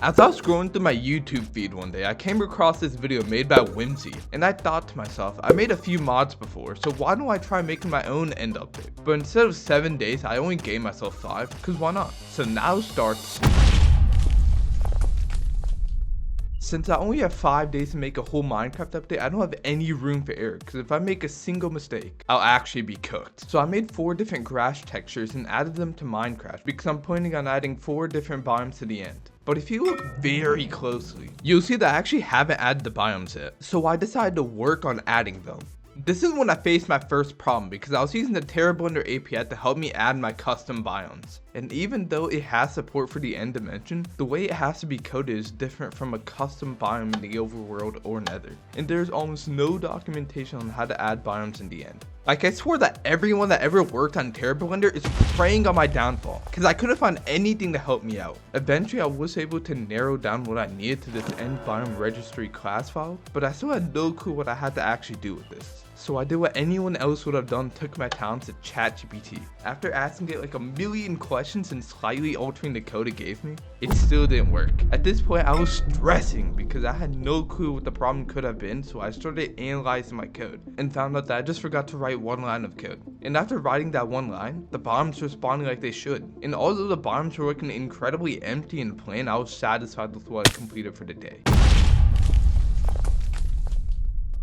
As I was scrolling through my YouTube feed one day, I came across this video made by Whimsy, and I thought to myself, I made a few mods before, so why don't I try making my own end update? But instead of 7 days, I only gave myself 5, cause why not? So now starts. Since I only have 5 days to make a whole Minecraft update, I don't have any room for error, because if I make a single mistake, I'll actually be cooked. So I made 4 different grass textures and added them to Minecraft, because I'm planning on adding 4 different biomes to the end. But if you look very closely, you'll see that I actually haven't added the biomes yet. So I decided to work on adding them. This is when I faced my first problem because I was using the Terra Blender API to help me add my custom biomes. And even though it has support for the end dimension, the way it has to be coded is different from a custom biome in the overworld or nether. And there's almost no documentation on how to add biomes in the end. Like, I swore that everyone that ever worked on Terra Blender is preying on my downfall, because I couldn't find anything to help me out. Eventually, I was able to narrow down what I needed to this end biome registry class file, but I still had no clue what I had to actually do with this. So I did what anyone else would have done, took my talents to ChatGPT. After asking it like a million questions and slightly altering the code it gave me, it still didn't work. At this point, I was stressing because I had no clue what the problem could have been, so I started analyzing my code and found out that I just forgot to write 1 line of code. And after writing that 1 line, the biomes responded like they should. And although the biomes were looking incredibly empty and plain, I was satisfied with what I completed for the day.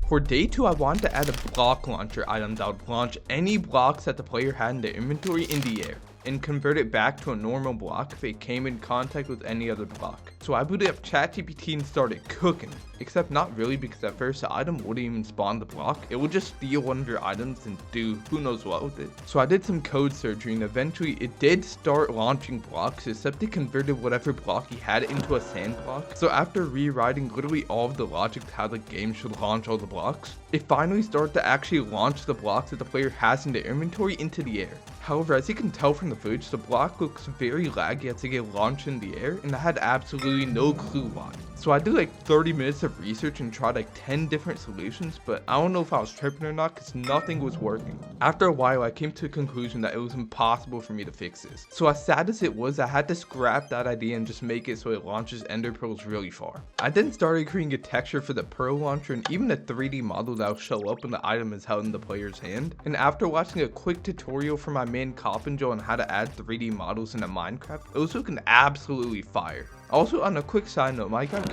For day 2, I wanted to add a block launcher item that would launch any blocks that the player had in their inventory in the air, and convert it back to a normal block if it came in contact with any other block. So I booted up ChatGPT and started cooking, except not really, because at first the item wouldn't even spawn the block. It would just steal one of your items and do who knows what with it. So I did some code surgery and eventually it did start launching blocks, except it converted whatever block he had into a sand block. So after rewriting literally all of the logic to how the game should launch all the blocks, it finally started to actually launch the blocks that the player has in their inventory into the air. However, as you can tell from the footage, the block looks very laggy as they get launched in the air, and I had absolutely no clue why. So I did like 30 minutes of research and tried like 10 different solutions, but I don't know if I was tripping or not because nothing was working. After a while, I came to a conclusion that it was impossible for me to fix this. So as sad as it was, I had to scrap that idea and just make it so it launches ender pearls really far. I then started creating a texture for the pearl launcher and even a 3D model that will show up when the item is held in the player's hand. And after watching a quick tutorial from my main Joe on how to add 3D models into Minecraft, it was looking absolutely fire. Also, on a quick side note, my guy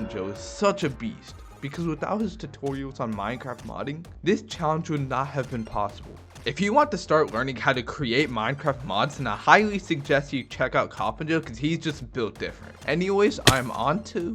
Joe is such a beast, because without his tutorials on Minecraft modding, this challenge would not have been possible. If you want to start learning how to create Minecraft mods, then I highly suggest you check out Joe because he's just built different. Anyways, I'm on to...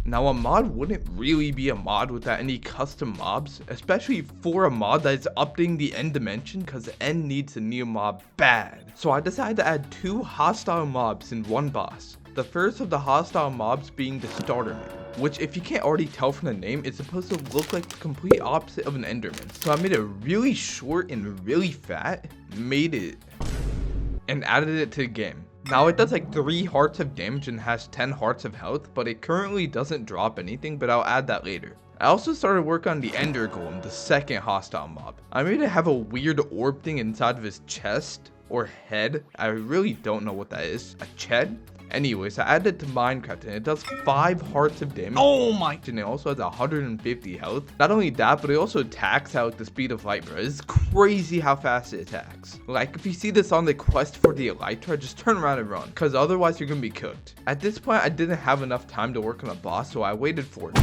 Now, a mod wouldn't really be a mod without any custom mobs, especially for a mod that is updating the end dimension, because the end needs a new mob bad. So I decided to add 2 hostile mobs and 1 boss. The first of the hostile mobs being the starter man, which, if you can't already tell from the name, is supposed to look like the complete opposite of an enderman. So I made it really short and really fat, and added it to the game. Now it does like 3 hearts of damage and has 10 hearts of health, but it currently doesn't drop anything, but I'll add that later. I also started work on the ender golem, the second hostile mob. I made it have a weird orb thing inside of his chest or head. I really don't know what that is. A ched? Anyways, I added it to Minecraft and it does 5 hearts of damage. Oh my! And it also has 150 health. Not only that, but it also attacks at like the speed of light, bro. It's crazy how fast it attacks. Like, if you see this on the quest for the elytra, just turn around and run, because otherwise you're gonna be cooked. At this point, I didn't have enough time to work on a boss, so I waited for it.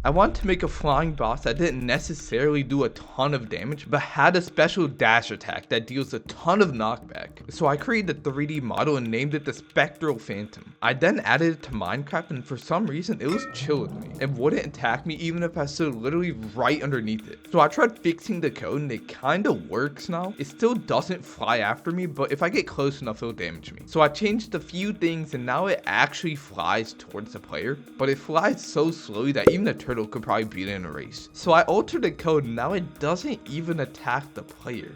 I wanted to make a flying boss that didn't necessarily do a ton of damage, but had a special dash attack that deals a ton of knockback. So I created the 3D model and named it the Spectral Phantom. I then added it to Minecraft and for some reason it was chill with me. It wouldn't attack me even if I stood literally right underneath it. So I tried fixing the code and it kinda works now. It still doesn't fly after me, but if I get close enough it'll damage me. So I changed a few things and now it actually flies towards the player, but it flies so slowly that even a turtle could probably beat it in a race. So I altered the code and now it doesn't even attack the player.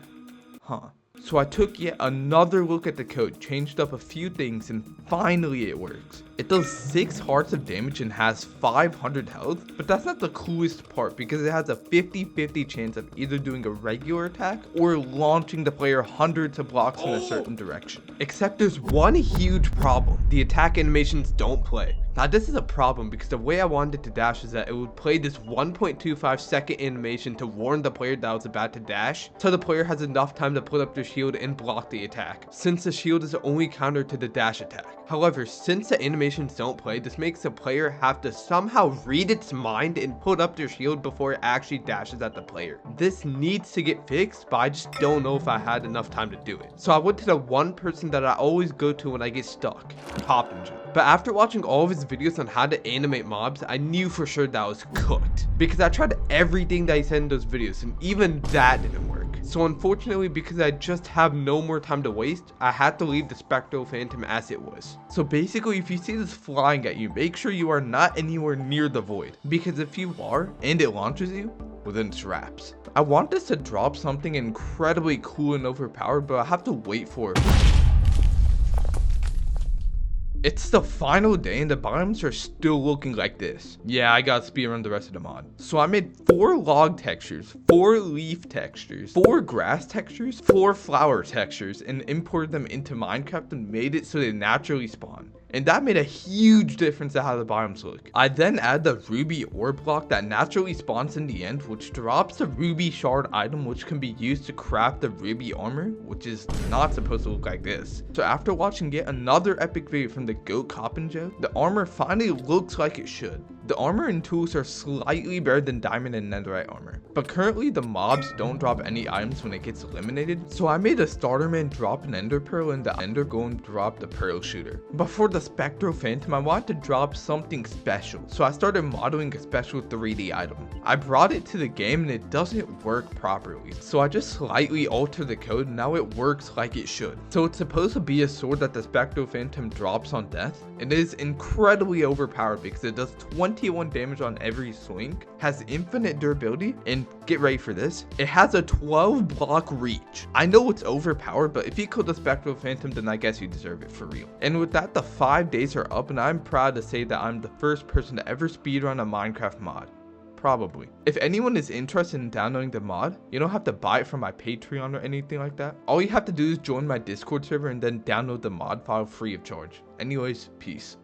So I took yet another look at the code, changed up a few things, and finally it works. It does 6 hearts of damage and has 500 health, but that's not the coolest part because it has a 50-50 chance of either doing a regular attack or launching the player hundreds of blocks in a certain direction. Except there's one huge problem: the attack animations don't play. Now this is a problem because the way I wanted it to dash is that it would play this 1.25 second animation to warn the player that I was about to dash, so the player has enough time to put up their shield and block the attack, since the shield is the only counter to the dash attack. However, since the animations don't play, this makes the player have to somehow read its mind and put up their shield before it actually dashes at the player. This needs to get fixed, but I just don't know if I had enough time to do it. So I went to the one person that I always go to when I get stuck, Hoppinger. But after watching all of his videos on how to animate mobs, I knew for sure that I was cooked, because I tried everything that he said in those videos and even that didn't work. So unfortunately, because I just have no more time to waste, I had to leave the Spectral Phantom as it was. So basically, if you see this flying at you, make sure you are not anywhere near the void, because if you are and it launches you, well then it's wraps. I want this to drop something incredibly cool and overpowered, but I have to wait for it. It's the final day and the biomes are still looking like this. Yeah, I got speedrun the rest of the mod. So I made 4 log textures, 4 leaf textures, 4 grass textures, 4 flower textures, and imported them into Minecraft and made it so they naturally spawn. And that made a huge difference to how the biomes look. I then add the ruby ore block that naturally spawns in the end, which drops the ruby shard item, which can be used to craft the ruby armor, which is not supposed to look like this. So after watching yet another epic video from the Goat Copinjo, the armor finally looks like it should. The armor and tools are slightly better than diamond and netherite armor, but currently the mobs don't drop any items when it gets eliminated, so I made a starter man drop an ender pearl and the ender golem drop the pearl shooter. But for the Spectral Phantom, I wanted to drop something special, so I started modeling a special 3D item. I brought it to the game and it doesn't work properly, so I just slightly altered the code and now it works like it should. So it's supposed to be a sword that the Spectral Phantom drops on death. It is incredibly overpowered because it does 21 damage on every swing, has infinite durability, and get ready for this, it has a 12 block reach. I know it's overpowered, but if you killed the Spectral Phantom, then I guess you deserve it for real. And with that, the 5 days are up and I'm proud to say that I'm the first person to ever speedrun a Minecraft mod. Probably. If anyone is interested in downloading the mod, you don't have to buy it from my Patreon or anything like that. All you have to do is join my Discord server and then download the mod file free of charge. Anyways, peace.